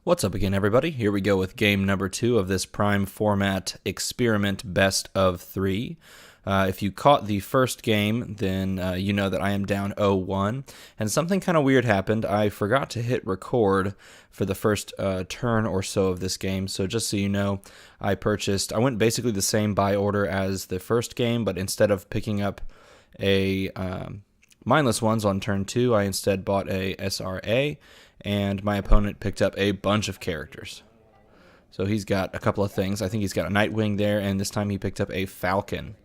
What's up again, everybody? Here we go with game number 2 of this Prime Format Experiment Best of 3. If you caught the first game, then you know that I am down 0-1, and something kind of weird happened. I forgot to hit record for the first turn or so of this game, so just so you know, I went basically the same buy order as the first game, but instead of picking up a mindless ones on turn 2, I instead bought a SRA, and my opponent picked up a bunch of characters. So he's got a couple of things. I think he's got a Nightwing there, and this time he picked up a Falcon.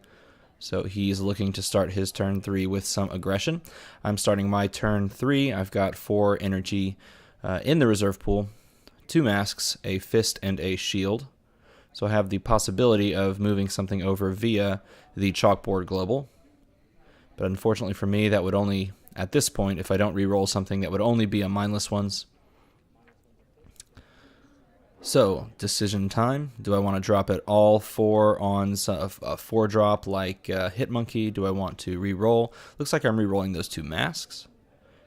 So he's looking to start his turn 3 with some aggression. I'm starting my turn 3. I've got 4 energy in the reserve pool, 2 masks, a fist, and a shield. So I have the possibility of moving something over via the chalkboard global. But unfortunately for me, that would only, at this point, if I don't re-roll something, that would only be a mindless ones. So, decision time. Do I want to drop it all 4 on a 4 drop like Hit Monkey? Do I want to re-roll? Looks like I'm re-rolling those 2 masks,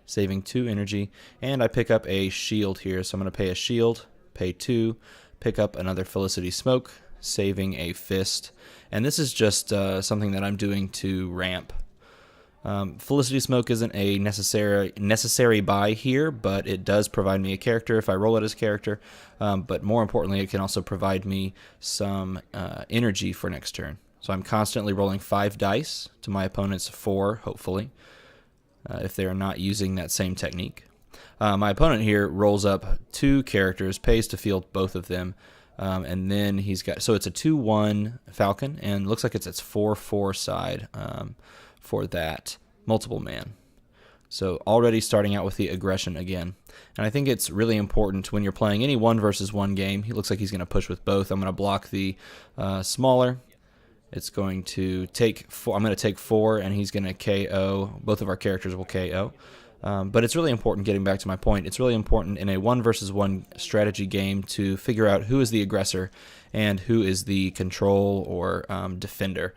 saving 2 energy, and I pick up a shield here. So I'm going to pay a shield, pay 2, pick up another Felicity Smoke, saving a fist. And this is just something that I'm doing to ramp. Felicity Smoke isn't a necessary buy here, but it does provide me a character if I roll it as a character. But more importantly, it can also provide me some energy for next turn. So I'm constantly rolling 5 dice to my opponent's 4, hopefully, if they are not using that same technique. My opponent here rolls up 2 characters, pays to field both of them, and then he's got, so it's a 2-1 Falcon, and looks like it's its 4-4 side for that multiple man. So already starting out with the aggression again. And I think it's really important when you're playing any 1 versus 1 game. He looks like he's going to push with both. I'm going to block the smaller. It's going to take 4. I'm going to take 4, and he's going to KO. Both of our characters will KO. But it's really important, getting back to my point, it's really important in a 1 versus 1 strategy game to figure out who is the aggressor and who is the control or defender.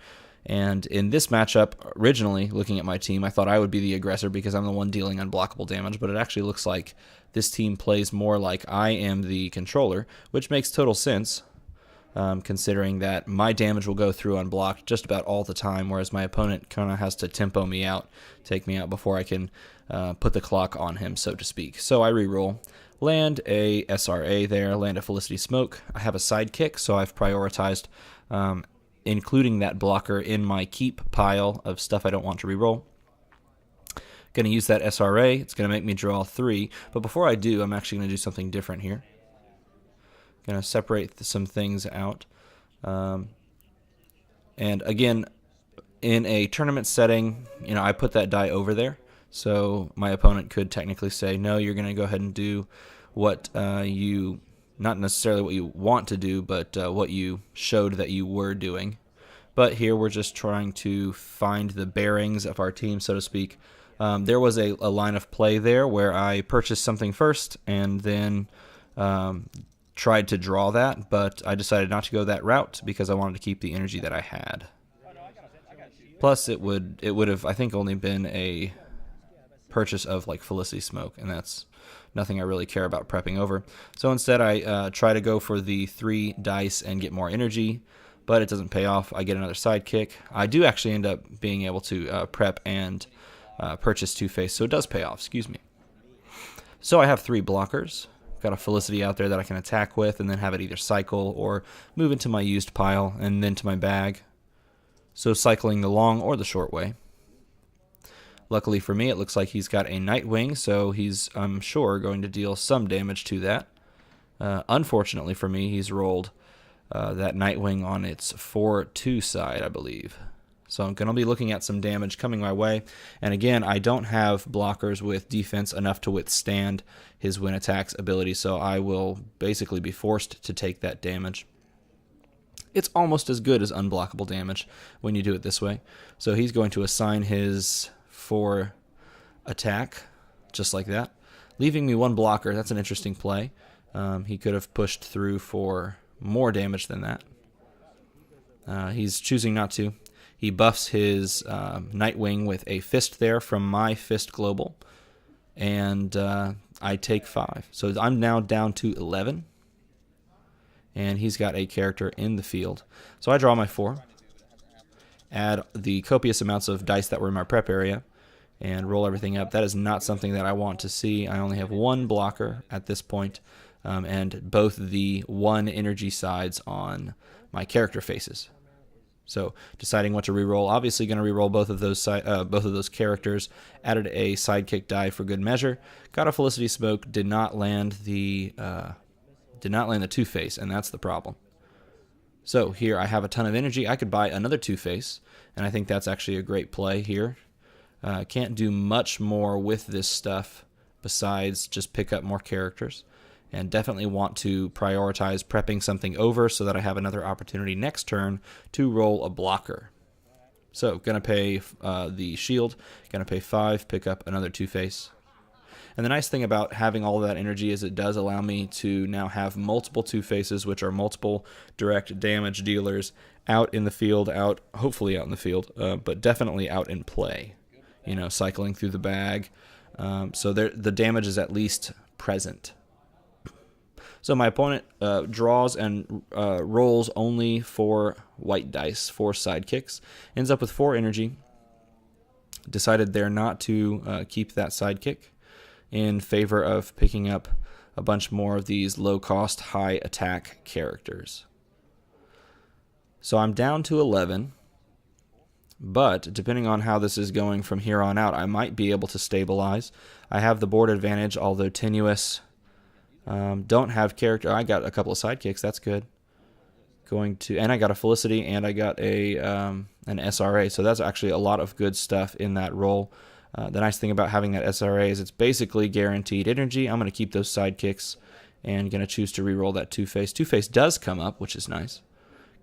And in this matchup, originally, looking at my team, I thought I would be the aggressor because I'm the one dealing unblockable damage, but it actually looks like this team plays more like I am the controller, which makes total sense, considering that my damage will go through unblocked just about all the time, whereas my opponent kind of has to tempo me out, take me out before I can put the clock on him, so to speak. So I reroll. Land a SRA there, land a Felicity Smoke. I have a sidekick, so I've prioritized including that blocker in my keep pile of stuff I don't want to reroll. Going to use that SRA. It's going to make me draw 3. But before I do, I'm actually going to do something different here. Going to separate some things out. And again, in a tournament setting, I put that die over there. So my opponent could technically say, no, you're going to go ahead and do what you... not necessarily what you want to do, but what you showed that you were doing. But here we're just trying to find the bearings of our team, so to speak. There was a line of play there where I purchased something first and then tried to draw that, but I decided not to go that route because I wanted to keep the energy that I had. Plus, it would have, I think, only been a purchase of like Felicity Smoke, and that's nothing I really care about prepping over. So instead I try to go for the 3 dice and get more energy, but it doesn't pay off. I get another sidekick. I do actually end up being able to prep and purchase Two-Face, so it does pay off, excuse me. So I have 3 blockers. Got a Felicity out there that I can attack with and then have it either cycle or move into my used pile and then to my bag. So cycling the long or the short way. Luckily for me, it looks like he's got a Nightwing, so he's, I'm sure, going to deal some damage to that. Unfortunately for me, he's rolled that Nightwing on its 4-2 side, I believe. So I'm going to be looking at some damage coming my way. And again, I don't have blockers with defense enough to withstand his Win Attacks ability, so I will basically be forced to take that damage. It's almost as good as unblockable damage when you do it this way. So he's going to assign his 4 attack, just like that, leaving me 1 blocker. That's an interesting play. He could have pushed through for more damage than that. He's choosing not to. He buffs his Nightwing with a fist there from my fist global, and I take 5. So I'm now down to 11. And he's got a character in the field. So I draw my 4. Add the copious amounts of dice that were in my prep area. And roll everything up. That is not something that I want to see. I only have 1 blocker at this point, and both the 1 energy sides on my character faces. So deciding what to reroll. Obviously going to reroll both of those characters. Added a sidekick die for good measure. Got a Felicity Smoke. Did not land the Two-Face, and that's the problem. So here I have a ton of energy. I could buy another Two-Face, and I think that's actually a great play here. Can't do much more with this stuff besides just pick up more characters, and definitely want to prioritize prepping something over so that I have another opportunity next turn to roll a blocker. So gonna pay the shield, gonna pay 5, pick up another Two-Face. And the nice thing about having all of that energy is it does allow me to now have multiple Two-Faces, which are multiple direct damage dealers out in the field, hopefully out in the field, but definitely out in play. You know, cycling through the bag. So the damage is at least present. So my opponent draws and rolls only 4 white dice, 4 sidekicks. Ends up with 4 energy. Decided there not to keep that sidekick in favor of picking up a bunch more of these low-cost, high-attack characters. So I'm down to 11. But depending on how this is going from here on out, I might be able to stabilize. I have the board advantage, although tenuous. Don't have character. I got a couple of sidekicks. That's good. And I got a Felicity, and I got an SRA. So that's actually a lot of good stuff in that roll. The nice thing about having that SRA is it's basically guaranteed energy. I'm going to keep those sidekicks and going to choose to reroll that Two-Face. Two-Face does come up, which is nice.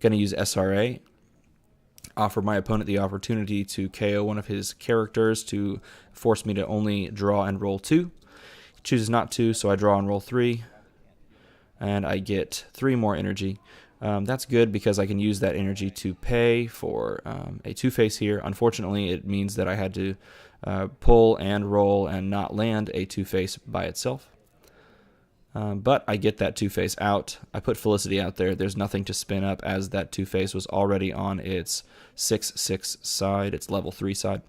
Going to use SRA. Offer my opponent the opportunity to KO one of his characters to force me to only draw and roll 2. He chooses not to, so I draw and roll 3. And I get 3 more energy. That's good because I can use that energy to pay for a Two-Face here. Unfortunately, it means that I had to pull and roll and not land a Two-Face by itself. But I get that Two-Face out. I put Felicity out there. There's nothing to spin up as that Two-Face was already on its 6/6 side, its level 3 side.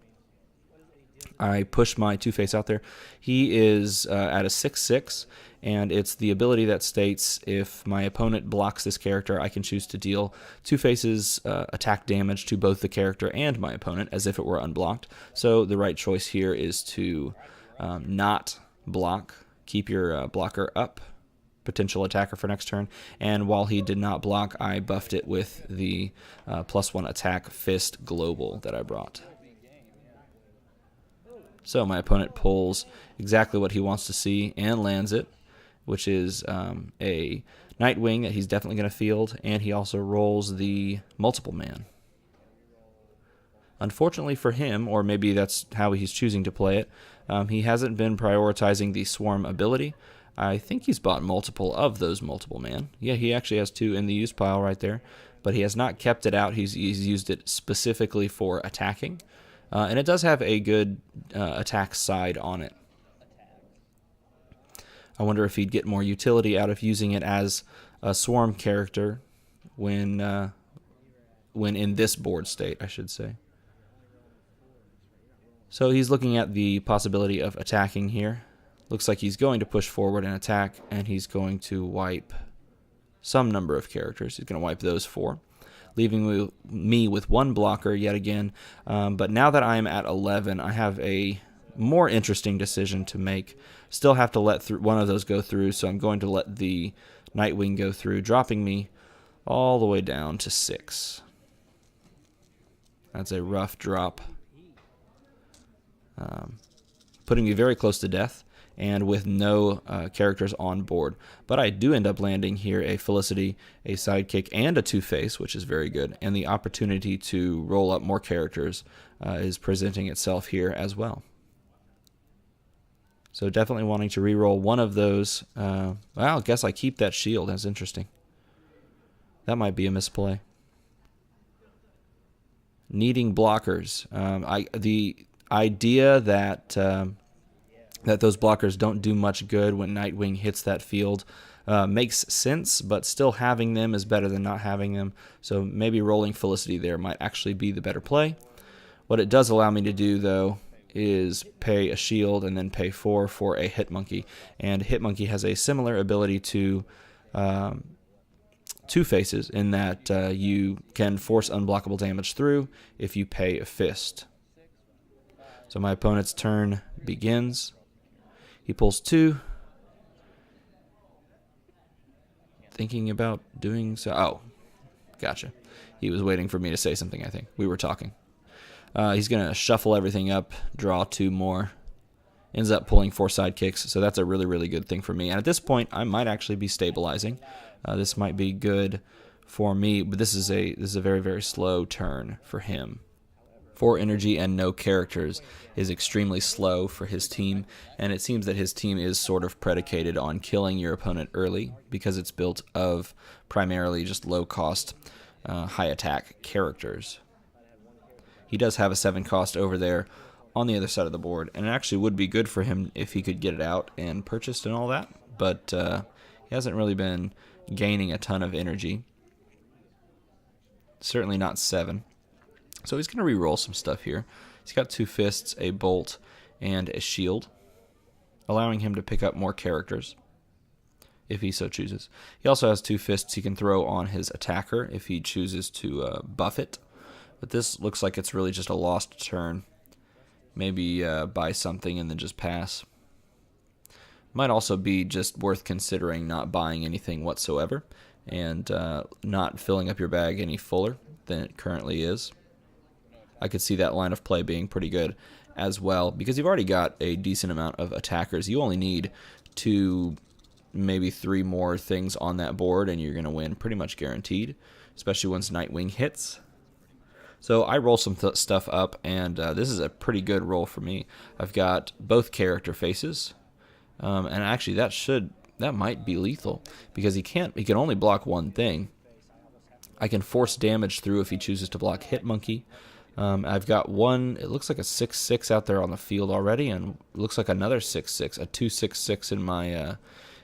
I push my Two-Face out there. He is at a 6/6, and it's the ability that states if my opponent blocks this character, I can choose to deal Two-Face's attack damage to both the character and my opponent as if it were unblocked. So the right choice here is to not block. Keep your blocker up, potential attacker for next turn. And while he did not block, I buffed it with the +1 attack fist global that I brought. So my opponent pulls exactly what he wants to see and lands it, which is a Nightwing that he's definitely going to field, and he also rolls the multiple man. Unfortunately for him, or maybe that's how he's choosing to play it, he hasn't been prioritizing the swarm ability. I think he's bought multiple of those multiple man. Yeah, he actually has 2 in the use pile right there, but he has not kept it out. He's used it specifically for attacking, and it does have a good attack side on it. I wonder if he'd get more utility out of using it as a swarm character when in this board state, I should say. So he's looking at the possibility of attacking here. Looks like he's going to push forward and attack, and he's going to wipe some number of characters. He's going to wipe those 4, leaving me with 1 blocker yet again. But now that I'm at 11, I have a more interesting decision to make. Still have to let one of those go through, so I'm going to let the Nightwing go through, dropping me all the way down to 6. That's a rough drop. Putting me very close to death and with no characters on board. But I do end up landing here a Felicity, a Sidekick, and a Two-Face, which is very good. And the opportunity to roll up more characters is presenting itself here as well. So definitely wanting to reroll one of those. Well, I guess I keep that shield. That's interesting. That might be a misplay. Needing blockers. The idea that that those blockers don't do much good when Nightwing hits that field makes sense, but still having them is better than not having them. So maybe rolling Felicity there might actually be the better play. What it does allow me to do, though, is pay a shield and then pay 4 for a Hitmonkey. And Hitmonkey has a similar ability to Two Faces in that you can force unblockable damage through if you pay a fist. So my opponent's turn begins. He pulls 2. Thinking about doing so. Oh, gotcha. He was waiting for me to say something, I think. We were talking. He's going to shuffle everything up, draw 2 more. Ends up pulling 4 sidekicks, so that's a really, really good thing for me. And at this point, I might actually be stabilizing. This might be good for me, but this is a very, very slow turn for him. 4 energy and no characters is extremely slow for his team, and it seems that his team is sort of predicated on killing your opponent early because it's built of primarily just low-cost, high-attack characters. He does have a 7 cost over there on the other side of the board, and it actually would be good for him if he could get it out and purchased and all that, but he hasn't really been gaining a ton of energy. Certainly not 7. So he's going to re-roll some stuff here. He's got 2 fists, a bolt, and a shield, allowing him to pick up more characters if he so chooses. He also has 2 fists he can throw on his attacker if he chooses to buff it. But this looks like it's really just a lost turn. Maybe buy something and then just pass. Might also be just worth considering not buying anything whatsoever and not filling up your bag any fuller than it currently is. I could see that line of play being pretty good as well because you've already got a decent amount of attackers. You only need 2, maybe 3 more things on that board and you're going to win pretty much guaranteed, especially once Nightwing hits. So I roll some stuff up, and this is a pretty good roll for me. I've got both character faces, and actually that might be lethal because he can only block one thing. I can force damage through if he chooses to block Hitmonkey. I've got one, it looks like a 6/6 out there on the field already, and it looks like another 6/6, a 2/6/6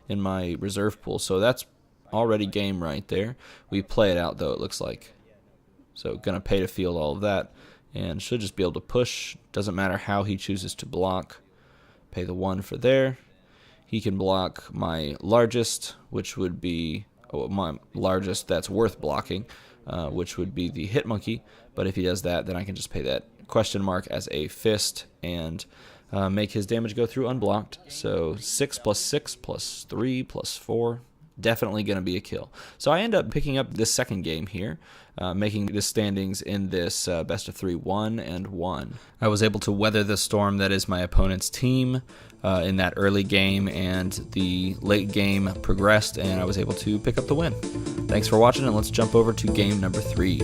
in my reserve pool. So that's already game right there. We play it out though, it looks like. So going to pay to field all of that, and should just be able to push. Doesn't matter how he chooses to block. Pay the 1 for there. He can block my largest, which would be my largest that's worth blocking, which would be the Hitmonkey. But if he does that, then I can just pay that question mark as a fist and make his damage go through unblocked. So 6 + 6 + 3 + 4. Definitely going to be a kill. So I end up picking up this second game here, making the standings in this best of 3 1-1. I was able to weather the storm that is my opponent's team in that early game, and the late game progressed, and I was able to pick up the win. Thanks for watching, and let's jump over to game number 3.